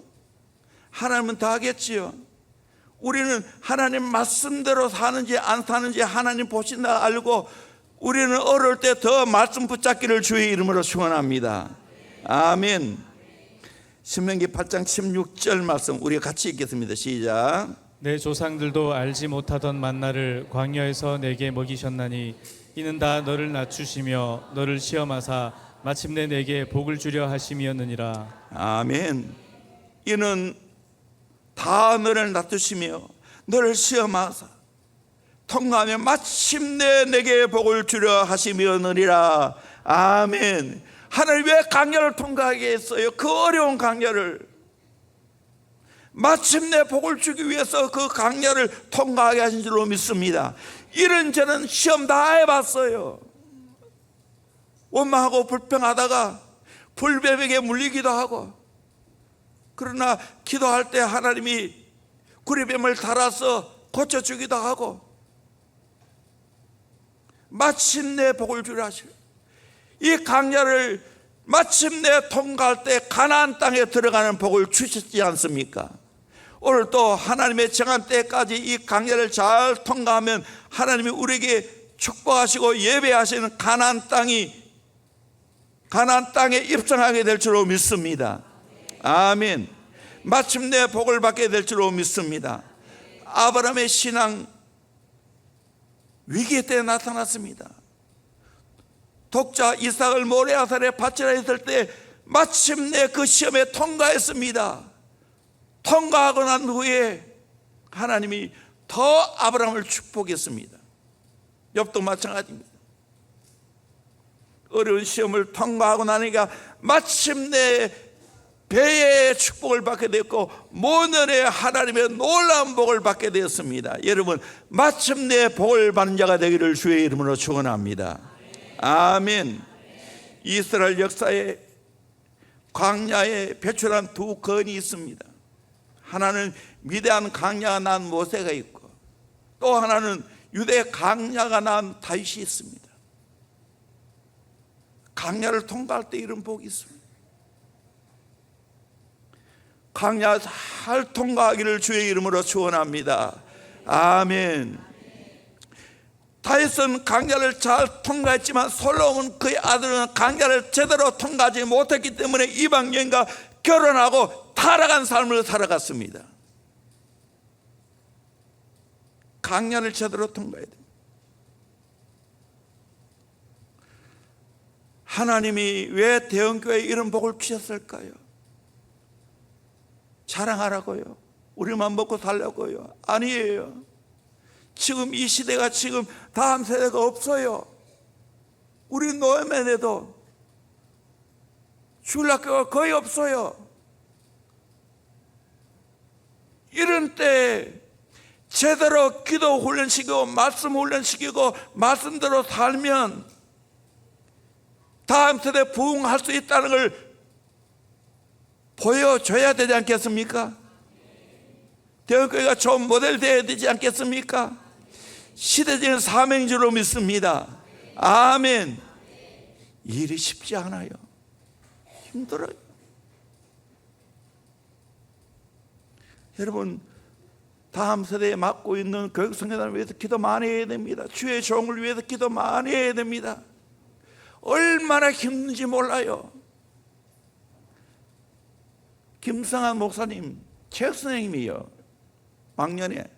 하나님은 다 하겠지요. 우리는 하나님 말씀대로 사는지 안 사는지 하나님 보신다 알고, 우리는 어려울 때 더 말씀 붙잡기를 주의 이름으로 축원합니다. 아멘. 신명기 8장 16절 말씀 우리 같이 읽겠습니다. 시작. 내 조상들도 알지 못하던 만나를 광야에서 내게 먹이셨나니 이는 다 너를 낮추시며 너를 시험하사 마침내 내게 복을 주려 하심이었느니라. 아멘. 이는 다 너를 낮추시며 너를 시험하사 통과하며 마침내 내게 복을 주려 하심이었느니라. 아멘. 하나님 왜 강야를 통과하게 했어요? 그 어려운 강야를 마침내 복을 주기 위해서 그 강야를 통과하게 하신 줄로 믿습니다. 이런 저는 시험 다 해봤어요. 원망하고 불평하다가 불뱀에게 물리기도 하고, 그러나 기도할 때 하나님이 구리뱀을 달아서 고쳐주기도 하고, 마침내 복을 주려 하시고, 이 강야를 마침내 통과할 때 가나안 땅에 들어가는 복을 주셨지 않습니까? 오늘 또 하나님의 정한 때까지 이 강야를 잘 통과하면 하나님이 우리에게 축복하시고 예배하시는 가나안 땅에 입성하게 될 줄로 믿습니다. 아멘. 마침내 복을 받게 될 줄로 믿습니다. 아브라함의 신앙 위기 때 나타났습니다. 독자 이삭을 모레아산에 바치라 했을 때 마침내 그 시험에 통과했습니다. 통과하고 난 후에 하나님이 더 아브라함을 축복했습니다. 욥도 마찬가지입니다. 어려운 시험을 통과하고 나니까 마침내 배의 축복을 받게 됐고 모년에 하나님의 놀라운 복을 받게 되었습니다. 여러분, 마침내 복을 받는 자가 되기를 주의 이름으로 축원합니다. 아멘. 이스라엘 역사에 광야에 배출한 두 건이 있습니다. 하나는 위대한 강야가 난 모세가 있고, 또 하나는 유대 강야가 난 다윗이 있습니다. 강야를 통과할 때 이런 복이 있습니다. 강야 잘 통과하기를 주의 이름으로 축원합니다. 아멘. 다윗은 강야를 잘 통과했지만 솔로몬 그의 아들은 강야를 제대로 통과하지 못했기 때문에 이방 여인과 결혼하고 타락한 삶을 살아갔습니다. 강야를 제대로 통과해야 됩니다. 하나님이 왜 대형교회에 이런 복을 주셨을까요? 자랑하라고요? 우리만 먹고 살려고요? 아니에요. 지금 이 시대가 지금 다음 세대가 없어요. 우리 노예맨에도 주일학교가 거의 없어요. 이런 때 제대로 기도 훈련시키고 말씀 훈련시키고 말씀대로 살면 다음 세대 부흥할 수 있다는 걸 보여줘야 되지 않겠습니까? 대형교회가 좋은 모델 되어야 되지 않겠습니까? 시대적인 사명인 줄로 믿습니다. 아멘. 일이 쉽지 않아요. 힘들어요. 여러분, 다음 세대에 맡고 있는 교육성교단을 위해서 기도 많이 해야 됩니다. 주의 종을 위해서 기도 많이 해야 됩니다. 얼마나 힘든지 몰라요. 김성한 목사님 책 선생님이요, 막년에.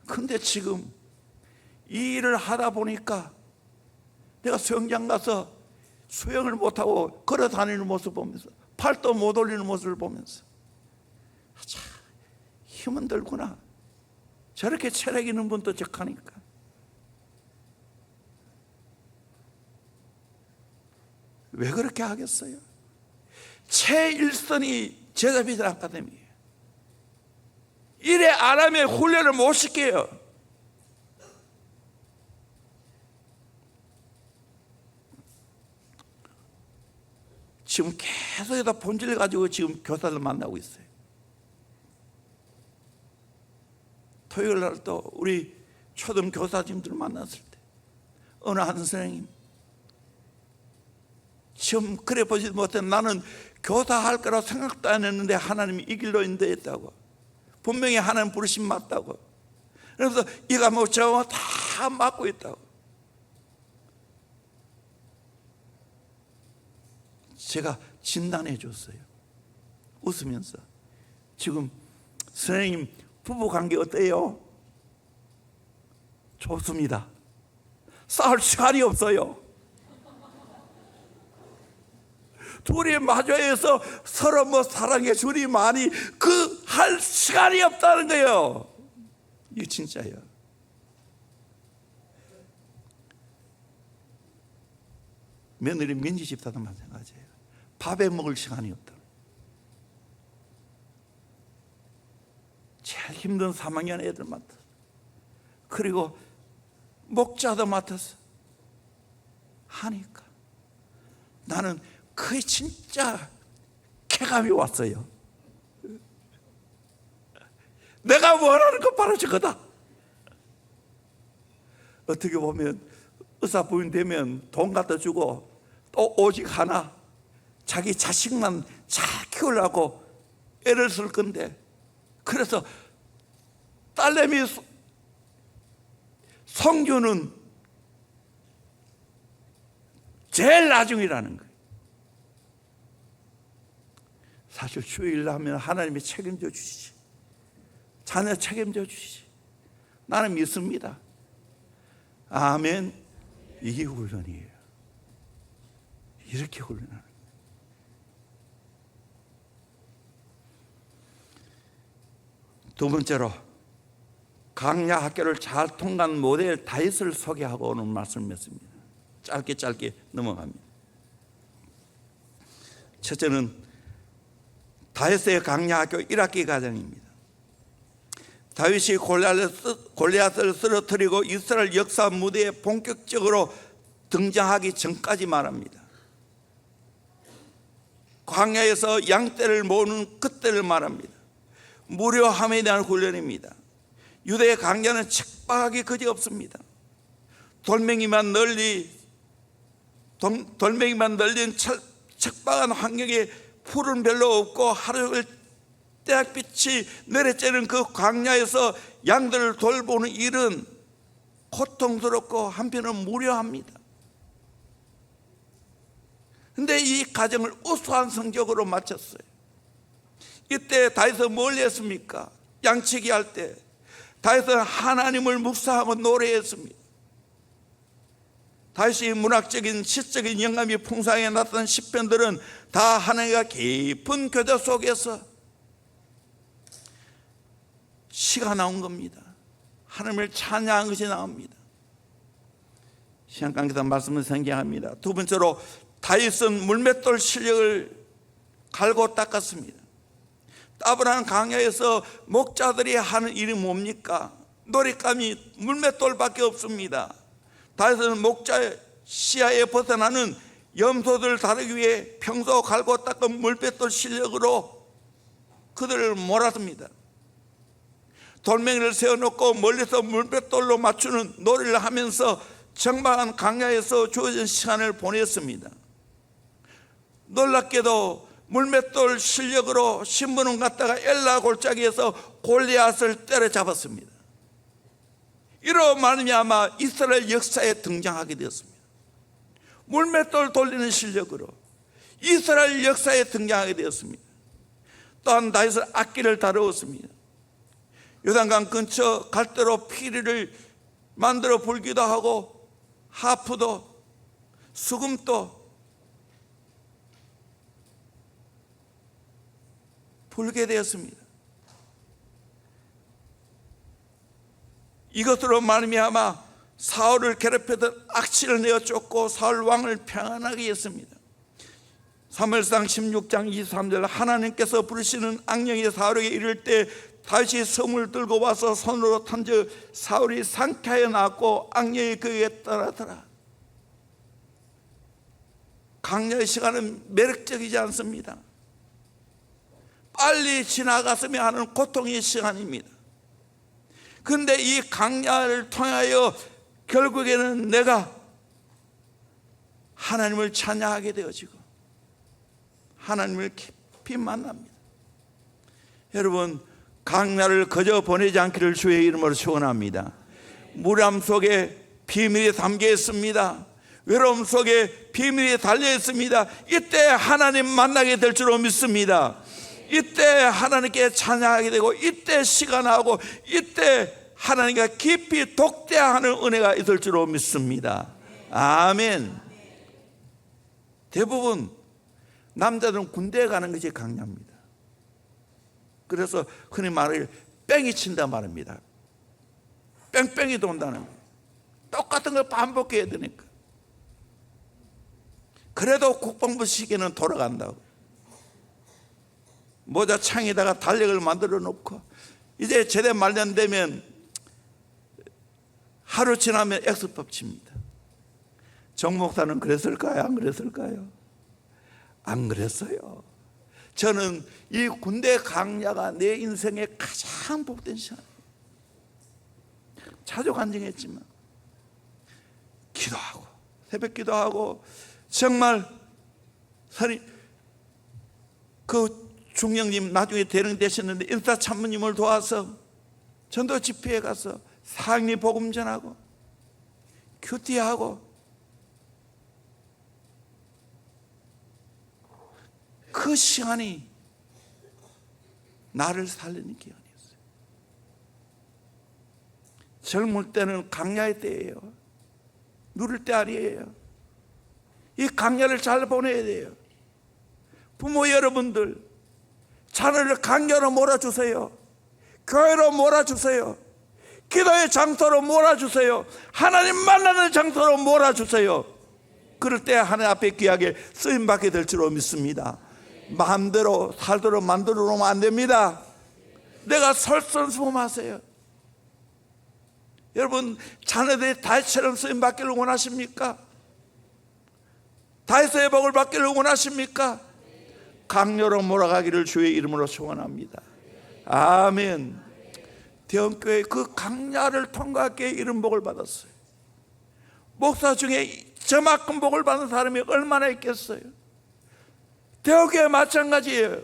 근데 지금 이 일을 하다 보니까 내가 수영장 가서 수영을 못하고 걸어 다니는 모습 보면서, 팔도 못 올리는 모습을 보면서 참 힘은 들구나. 저렇게 체력 있는 분도 적하니까. 왜 그렇게 하겠어요? 최일선이 제자비전 아카데미예요. 이래 안 하면 훈련을 못 시켜요. 지금 계속 여기다 본질을 가지고 지금 교사들 만나고 있어요. 토요일 날 또 우리 초등 교사님들 만났을 때 어느 한 선생님, 지금 그래 보지도 못해 나는 교사할 거라고 생각도 안 했는데 하나님이 이 길로 인도했다고. 분명히 하나님 부르심 맞다고. 그래서 이 과목 저 과목 다 맡고 있다고. 제가 진단해 줬어요. 웃으면서. 지금 선생님 부부관계 어때요? 좋습니다. 싸울 시간이 없어요. 둘이 마주해서 서로 뭐 사랑해 주니 많이 그 할 시간이 없다는 거예요. 이게 진짜예요. 며느리 민지 집사도 마찬가지예요. 밥에 먹을 시간이 없다. 제일 힘든 3학년 애들 맡았어. 그리고 목자도 맡았어. 하니까 나는 그게 진짜 쾌감이 왔어요. 내가 원하는 건 바로 저거다. 어떻게 보면 의사 부인 되면 돈 갖다 주고 또 오직 하나 자기 자식만 잘 키우려고 애를 쓸 건데, 그래서 딸내미 성규는 제일 나중이라는 거예요. 사실 주일 하면 하나님이 책임져 주시지, 자녀 책임져 주시지. 나는 믿습니다. 아멘. 이게 훈련이에요. 이렇게 훈련하는 거예요. 두 번째로 강야 학교를 잘 통과한 모델 다윗을 소개하고 오늘 말씀했습니다. 짧게 넘어갑니다. 첫째는 다윗의 강야 학교 1학기 과정입니다. 다윗이 골리앗을 쓰러뜨리고 이스라엘 역사 무대에 본격적으로 등장하기 전까지 말합니다. 광야에서 양떼를 모으는 그때를 말합니다. 무료함에 대한 훈련입니다. 유대의 강야는 척박하기 그지없습니다. 돌멩이만 널린 척박한 환경에 풀은 별로 없고 하루를 태양빛이 내려쬐는 그 광야에서 양들을 돌보는 일은 고통스럽고 한편은 무료합니다. 그런데 이 과정을 우수한 성적으로 마쳤어요. 이때 다윗은 뭘 했습니까? 양치기 할 때 다윗은 하나님을 묵상하고 노래했습니다. 다윗이 문학적인 시적인 영감이 풍성하게 나타난 시편들은 다 하나님과 깊은 교제 속에서 시가 나온 겁니다. 하나님을 찬양한 것이 나옵니다. 시간관계상 말씀을 생략합니다. 두 번째로 다윗은 물맷돌 실력을 갈고 닦았습니다. 따분한 강야에서 목자들이 하는 일이 뭡니까? 놀잇감이 물맷돌밖에 없습니다. 다윗은 목자 시야에 벗어나는 염소들을 다루기 위해 평소 갈고 닦은 물맷돌 실력으로 그들을 몰아줍니다. 돌멩이를 세워놓고 멀리서 물맷돌로 맞추는 놀이를 하면서 정막한 강야에서 주어진 시간을 보냈습니다. 놀랍게도 물맷돌 실력으로 신문을 갖다가 엘라 골짜기에서 골리앗을 때려잡았습니다. 이로 말미암아 이스라엘 역사에 등장하게 되었습니다. 물맷돌 돌리는 실력으로 이스라엘 역사에 등장하게 되었습니다. 또한 다윗은 악기를 다루었습니다. 요단강 근처 갈대로 피리를 만들어 불기도 하고 하프도 수금도 불게 되었습니다. 이것으로 말미암아 사울을 괴롭히던 악취를 내어 쫓고 사울 왕을 평안하게 했습니다. 사무엘상 16장 23절 하나님께서 부르시는 악령이 사울에게 이를 때 다윗이 섬을 들고 와서 손으로 던져 사울이 상쾌하여 나왔고 악령이 그에게 따르더라. 강야의 시간은 매력적이지 않습니다. 빨리 지나갔으면 하는 고통의 시간입니다. 그런데 이 강야를 통하여 결국에는 내가 하나님을 찬양하게 되어지고 하나님을 깊이 만납니다. 여러분, 강야를 거저 보내지 않기를 주의 이름으로 축원합니다. 무람 속에 비밀이 담겨 있습니다. 외로움 속에 비밀이 달려 있습니다. 이때 하나님 만나게 될 줄로 믿습니다. 이때 하나님께 찬양하게 되고, 이때 시간하고, 이때 하나님과 깊이 독대하는 은혜가 있을 줄로 믿습니다. 아멘. 대부분 남자들은 군대에 가는 것이 강야입니다. 그래서 흔히 말을 뺑이 친다 말입니다. 뺑뺑이 돈다는 거예요. 똑같은 걸 반복해야 되니까. 그래도 국방부 시기는 돌아간다고. 모자 창에다가 달력을 만들어 놓고, 이제 제대 마련되면 하루 지나면 X법 칩니다. 정 목사는 그랬을까요? 안 그랬을까요? 안 그랬어요. 저는 이 군대 강야가 내 인생의 가장 복된 시간이에요. 자주 간증했지만 기도하고, 새벽 기도하고, 정말 그 중령님 나중에 대령 되셨는데 인사 참모님을 도와서 전도 집회에 가서 상리 복음 전하고 큐티하고, 그 시간이 나를 살리는 기간이었어요. 젊을 때는 강야의 때예요. 누릴 때 아니에요. 이 강야를 잘 보내야 돼요. 부모 여러분들, 자녀를 강야로 몰아주세요. 교회로 몰아주세요. 기도의 장소로 몰아주세요. 하나님 만나는 장소로 몰아주세요. 그럴 때 하나님 앞에 귀하게 쓰임받게 될 줄로 믿습니다. 마음대로 살도록 만들어 놓으면 안 됩니다. 내가 설설수범하세요. 여러분, 자녀들이 다윗처럼 쓰임받기를 원하십니까? 다윗의 복을 받기를 원하십니까? 강요로 몰아가기를 주의 이름으로 소원합니다. 아멘. 대원교회 그 강야를 통과하게 이런 복을 받았어요. 목사 중에 저만큼 복을 받은 사람이 얼마나 있겠어요? 대원교회 마찬가지예요.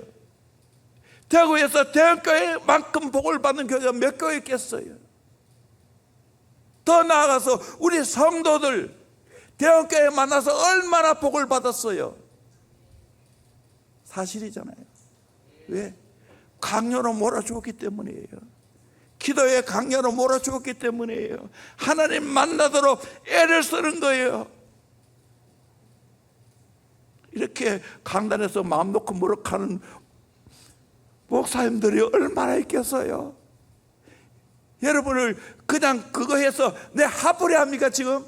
대구에서 대원교회만큼 복을 받는 교회가 몇 교회 있겠어요? 더 나아가서 우리 성도들 대원교회 만나서 얼마나 복을 받았어요? 사실이잖아요. 왜? 강요로 몰아주었기 때문이에요. 기도에 강요로 몰아주었기 때문이에요. 하나님 만나도록 애를 쓰는 거예요. 이렇게 강단에서 마음 놓고 무력하는 목사님들이 얼마나 있겠어요? 여러분을 그냥 그거 해서 내 하부려 합니까 지금?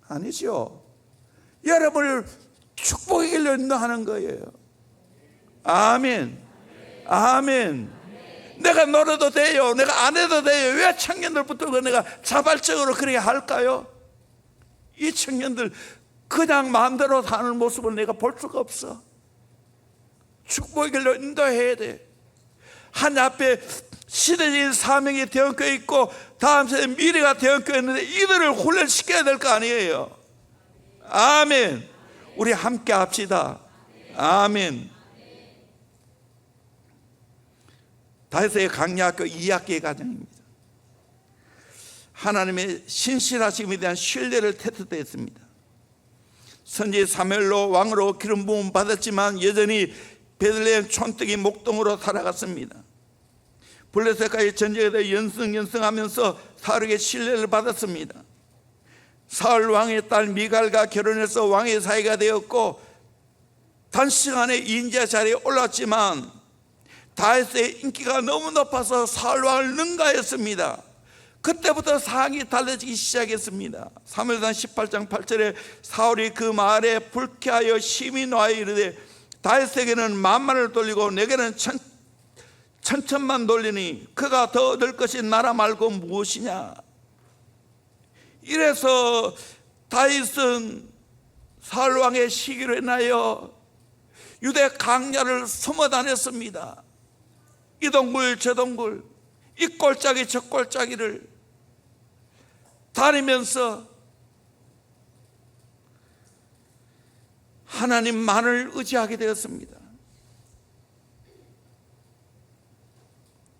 아니죠. 여러분을 축복의 길로 인도하는 거예요. 아멘. 아멘. 내가 놀아도 돼요. 내가 안 해도 돼요. 왜 청년들부터 내가 자발적으로 그렇게 할까요? 이 청년들 그냥 마음대로 사는 모습을 내가 볼 수가 없어. 축복의 길로 인도해야 돼. 한 앞에 시대적인 사명이 대원교회 있고 다음 세대 미래가 대원교회 있는데 이들을 훈련시켜야 될 거 아니에요. 아멘. 우리 함께 합시다. 아멘. 다윗의 강야학교 2학기의 과정입니다. 하나님의 신실하심에 대한 신뢰를 테스트했습니다. 선지 사무엘로 왕으로 기름 부음 받았지만 여전히 베들레헴 촌뜨기 목동으로 살아갔습니다. 블레셋과의 전쟁에서 연승하면서 사울에게 신뢰를 받았습니다. 사울 왕의 딸 미갈과 결혼해서 왕의 사이가 되었고 단시간에 인자 자리에 올랐지만 다윗의 인기가 너무 높아서 사울 왕을 능가했습니다. 그때부터 상황이 달라지기 시작했습니다. 사무엘상 18장 8절에 사울이 그 마을에 불쾌하여 심히 노하여 이르되 다윗에게는 만만을 돌리고 내게는 천천만 돌리니 그가 더 얻을 것이 나라 말고 무엇이냐. 이래서 다윗은 사울 왕의 시기로 인하여 유대 강야를 숨어 다녔습니다. 이 동굴 저 동굴, 이 골짜기 저 골짜기를 다니면서 하나님만을 의지하게 되었습니다.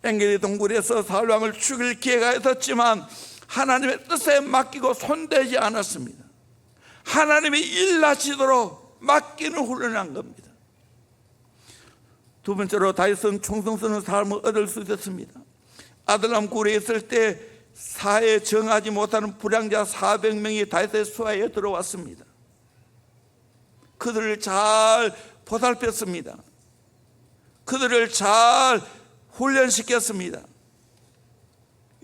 엔게디 동굴에서 사울 왕을 죽일 기회가 있었지만 하나님의 뜻에 맡기고 손대지 않았습니다. 하나님의 일하시도록 맡기는 훈련한 겁니다. 두 번째로 다윗은 충성스러운 삶을 얻을 수 있었습니다. 아들람 굴에 있을 때 사에 정하지 못하는 불량자 400명이 다윗의 수하에 들어왔습니다. 그들을 잘 보살폈습니다. 그들을 잘 훈련시켰습니다.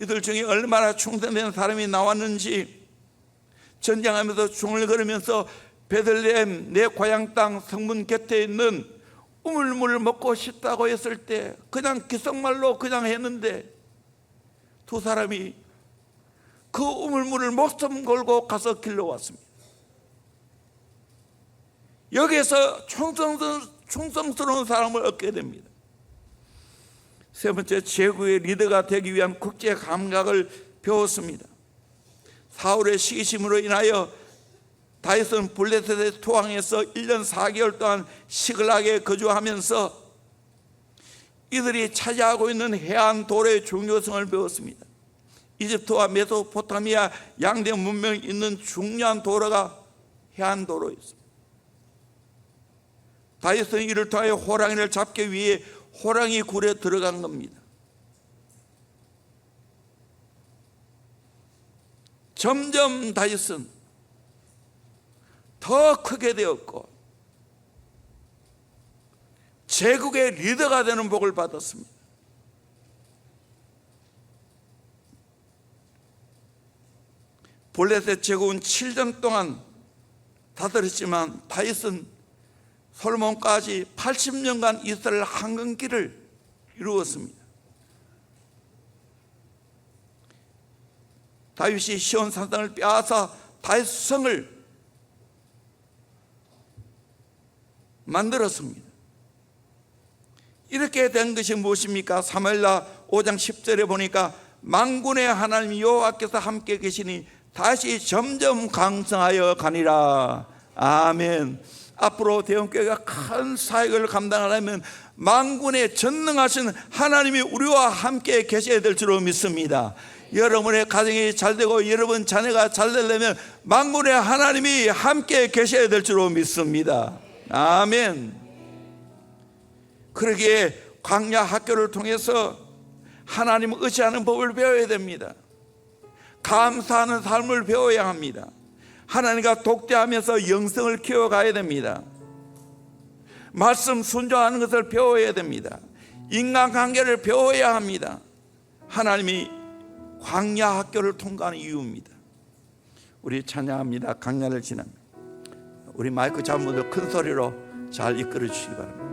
이들 중에 얼마나 충성된 사람이 나왔는지, 전쟁하면서 중을 걸으면서 베들레헴 내 고향 땅 성문 곁에 있는 우물물을 먹고 싶다고 했을 때 그냥 기성말로 그냥 했는데 두 사람이 그 우물물을 목숨 걸고 가서 길러왔습니다. 여기에서 충성스러운 사람을 얻게 됩니다. 세 번째, 제국의 리더가 되기 위한 국제 감각을 배웠습니다. 사울의 시기심으로 인하여 다윗은 블레셋의 토항에서 1년 4개월 동안 시글락에 거주하면서 이들이 차지하고 있는 해안 도로의 중요성을 배웠습니다. 이집트와 메소포타미아 양대 문명이 있는 중요한 도로가 해안 도로였습니다. 다윗은 이를 통하여 호랑이를 잡기 위해 호랑이 굴에 들어간 겁니다. 점점 다윗은 더 크게 되었고 제국의 리더가 되는 복을 받았습니다. 블레셋 제국은 7년 동안 다스렸지만 다윗은 솔몬까지 80년간 이스라엘 황금기를 이루었습니다. 다윗이 시온 산성을 빼앗아 다윗 성을 만들었습니다. 이렇게 된 것이 무엇입니까? 사무엘하 5장 10절에 보니까 만군의 하나님 여호와께서 함께 계시니 다시 점점 강성하여 가니라. 아멘. 앞으로 대형교회가 큰 사역을 감당하려면 만군의 전능하신 하나님이 우리와 함께 계셔야 될 줄로 믿습니다. 여러분의 가정이 잘되고 여러분 자녀가 잘되려면 만군의 하나님이 함께 계셔야 될 줄로 믿습니다. 아멘. 그러기에 광야 학교를 통해서 하나님을 의지하는 법을 배워야 됩니다. 감사하는 삶을 배워야 합니다. 하나님과 독대하면서 영성을 키워가야 됩니다. 말씀 순종하는 것을 배워야 됩니다. 인간관계를 배워야 합니다. 하나님이 광야 학교를 통과하는 이유입니다. 우리 찬양합니다. 광야를 지납니다. 우리 마이크 잡은 분들 큰 소리로 잘 이끌어 주시기 바랍니다.